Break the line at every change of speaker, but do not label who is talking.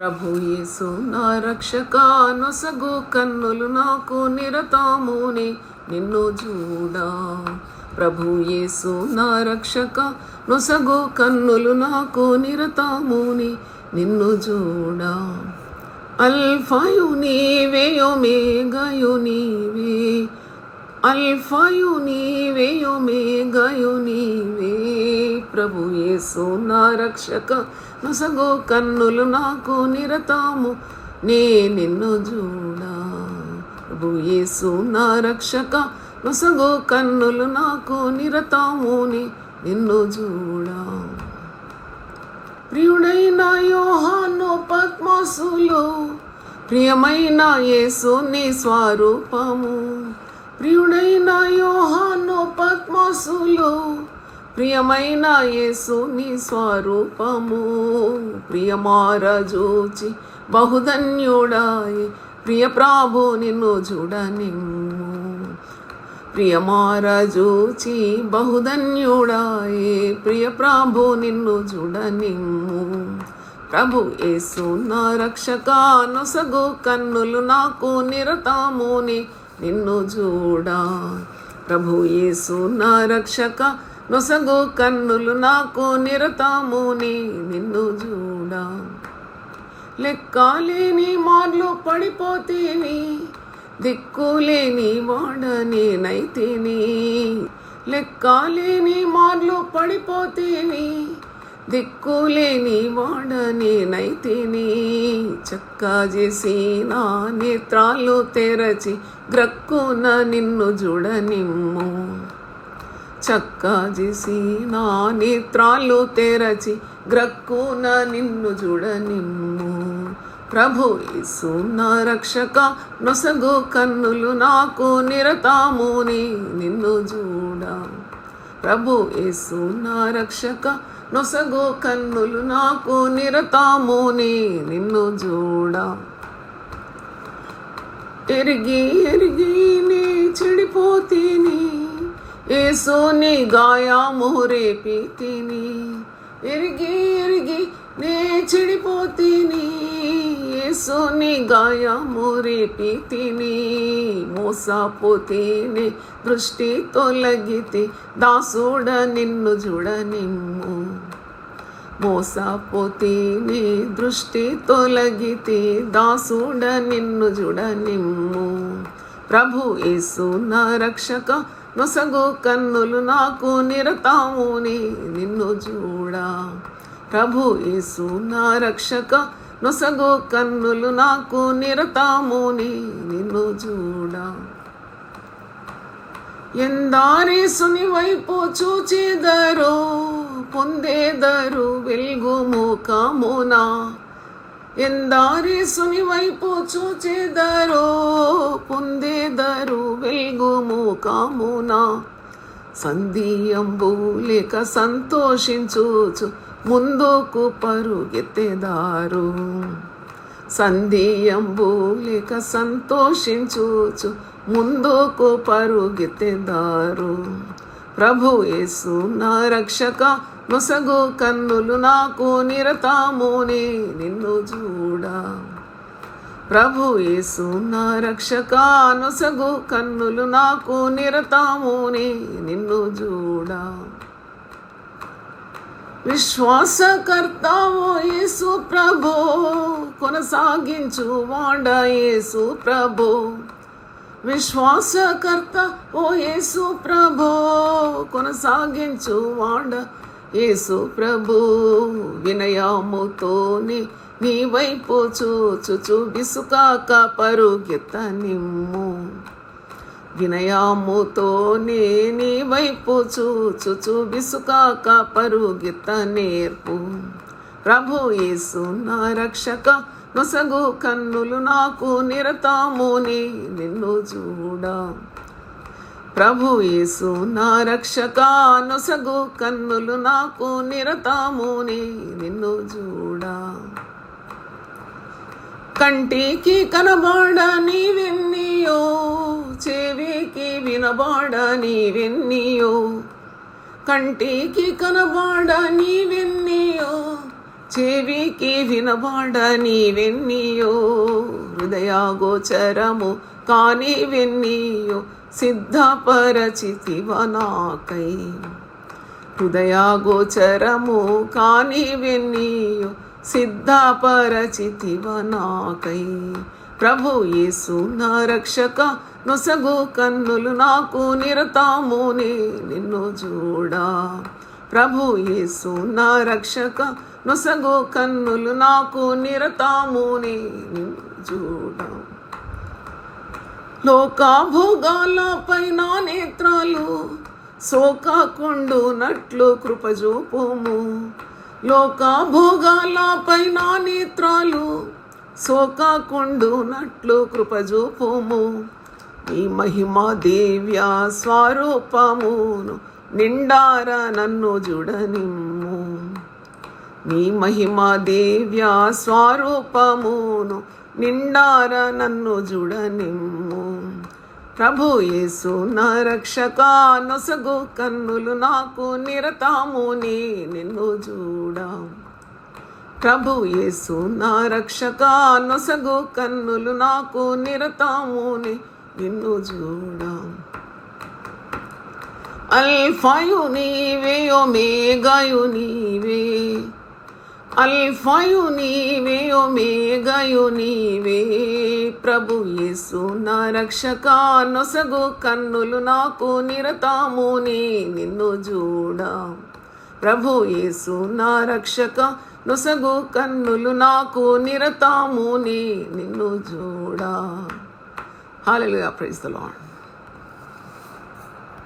ప్రభు యేసు నా రక్షక నొసగు కన్నులు నాకు నిరతముని నిన్ను చూడా. ప్రభు యేసు నా రక్షక నొసగు కన్నులు నాకు నిరతముని నిన్ను చూడా. అల్ఫాయు నీవే ఒమేగాయు నీవే, అల్ఫాయు నీవే ఒమేగాయు నీవే. ప్రభు యేసు నా రక్షక నొసగు కన్నులు నాకు నిరతము నే నిన్ను చూడా. ప్రభు యేసు నా రక్షక నొసగు కన్నులు నాకు నిరతముని నిన్ను చూడా. ప్రియుడైన యోహాను పద్మసులో ప్రియమైన యేసు నీ స్వరూపము. ప్రియుడైన యోహాను పద్మసులో ప్రియమైన యేసు నీ స్వరూపము. ప్రియమారజూచి బహుధన్యుడాయి ప్రియ ప్రభు నిన్ను చూడనిమ్ము. ప్రియమారజూచి బహుధన్యుడాయి ప్రియ ప్రభు నిన్ను చూడనిమ్ము. ప్రభు యేసు నా రక్షక నొసగు కన్నులు నాకు నిరతముని నిన్ను చూడా. ప్రభు యేసు నా రక్షక నొసగు కన్నులు నాకు నిరతముని నిన్ను చూడా. లెక్కలేని మార్లు పడిపోతేని దిక్కులేని వాడని నైతిని. లెక్కలేని మార్లు పడిపోతేని దిక్కులేని వాడని నైతిని. చక్కా చేసి నా నేత్రాలు తెరచి గ్రక్కున నిన్ను చూడనిమ్ము. చక్కా చేసి నా నేత్రాలు తెరచి గ్రక్కున నిన్ను చూడనిమ్ము. ప్రభు యేసు నా రక్షక నొసగు కన్నులు నాకు నిరతముని నిన్ను చూడా. ప్రభు యేసు నా రక్షక నొసగు కన్నులు నాకు నిరతముని నిన్ను చూడా. ఎరిగి ఎరిగి నీ చెడిపోతీని యేసు నీ గాయము రేపితిని. ఎరిగి ఎరిగి నే చెడిపోతీని యేసు నీ గాయము రేపితిని. మోసపోతేనే దృష్టి తొలగితి దాసుడ నిన్ను చూడనిమ్ము. మోసపోతేనే దృష్టి తొలగితి దాసుడ నిన్ను చూడనిమ్ము. ప్రభు యేసు నా రక్షక నొసగు కన్నులు నాకు నిరతముని నిన్ను చూడా. ప్రభు యేసు నా రక్షక నొసగు కన్నులు నాకు నిరతముని నిన్ను చూడా. ఎందారేసుని వైపు చూచెదరో పొందేదరు వెల్గు ముఖమున. ఎందారేసుని వైపు చూచెదరో పొందేదరు వెల్గు ముఖమున. సంధియంబు లేక సంతోషించుచు ముందుకు పరుగెత్తెదారు. సంధియంబు లేక సంతోషించుచు ముందుకు పరుగెత్తెదారు. ప్రభు యేసు నా రక్షక నొసగు కన్నులు నాకు నిరతముని నిన్ను చూడా. ప్రభు యేసు నా రక్షక నొసగు కన్నులు నాకు నిరతముని నిన్ను చూడా. విశ్వాసకర్తావో యేసు ప్రభో కొనసాగించు వాడ యేసు ప్రభో. విశ్వాసకర్త ఓ యేసు ప్రభో కొనసాగించు వాడ యేసు ప్రభు. వినయముతోనే నీ వైపు చూచుచు విసుకాక పరుగెత్తనిమ్ము. వినయముతోనే నీ వైపు చూచుచు విసుకాక పరుగెత్త నేర్పు. ప్రభు యేసు నా రక్షక నొసగు కన్నులు నాకు నిరతముని నిన్ను చూడా. ప్రభు యేసు నా రక్షక నొసగు కన్నులు నాకు నిరతముని నిన్ను చూడా. కంటికి కనబడని వెన్నీయో చెవికి వినబడని వెన్నీయో. కంటికి కనబడని వెన్నీయో చెవికి వినబడనివెన్నియో హృదయాగోచరము కానివెన్నియో సిద్ధపరచితివ నాకై. హృదయాగోచరము కానివెన్నియో సిద్ధపరచితివ నాకై. ప్రభు యేసు నా రక్షక నొసగు కన్నులు నాకు నిరతమునే నిన్ను చూడా. ప్రభు యేసు నా రక్షక నొసగు కన్నులు నాకు నిరతమునే నిన్ను చూడా. లోకాభోగాలపై నా నేత్రాలు సోకకుండునట్లు కృపజూపుము. లోకాభోగాలపై నా నేత్రాలు సోకకుండునట్లు కృపజూపుము. నీ మహిమా దివ్య స్వరూపమును నిండార నన్ను చూడనిమ్ము. నీ మహిమా దివ్య స్వరూపమును నిండార నన్ను చూడనిమ్ము. ప్రభు యేసు నా రక్షక నొసగు కన్నులు నాకు నిరతమునే నిన్ను చూడా. ప్రభు యేసు నా రక్షక నొసగు కన్నులు నాకు నిరతమునే నిన్ను చూడా. అల్ఫాయు నీవే ఒమేగాయు నీవే. అల్ఫాయు నీవే ఒమేగాయు నీవే. ప్రభు యేసు నా రక్షక నొసగు కన్నులు నాకు నిరతమునే నిన్ను చూడా. ప్రభు యేసు నా రక్షక నొసగు కన్నులు నాకు నిరతమునే నిన్ను చూడా. హల్లెలూయా, ప్రైజ్ ది లార్డ్.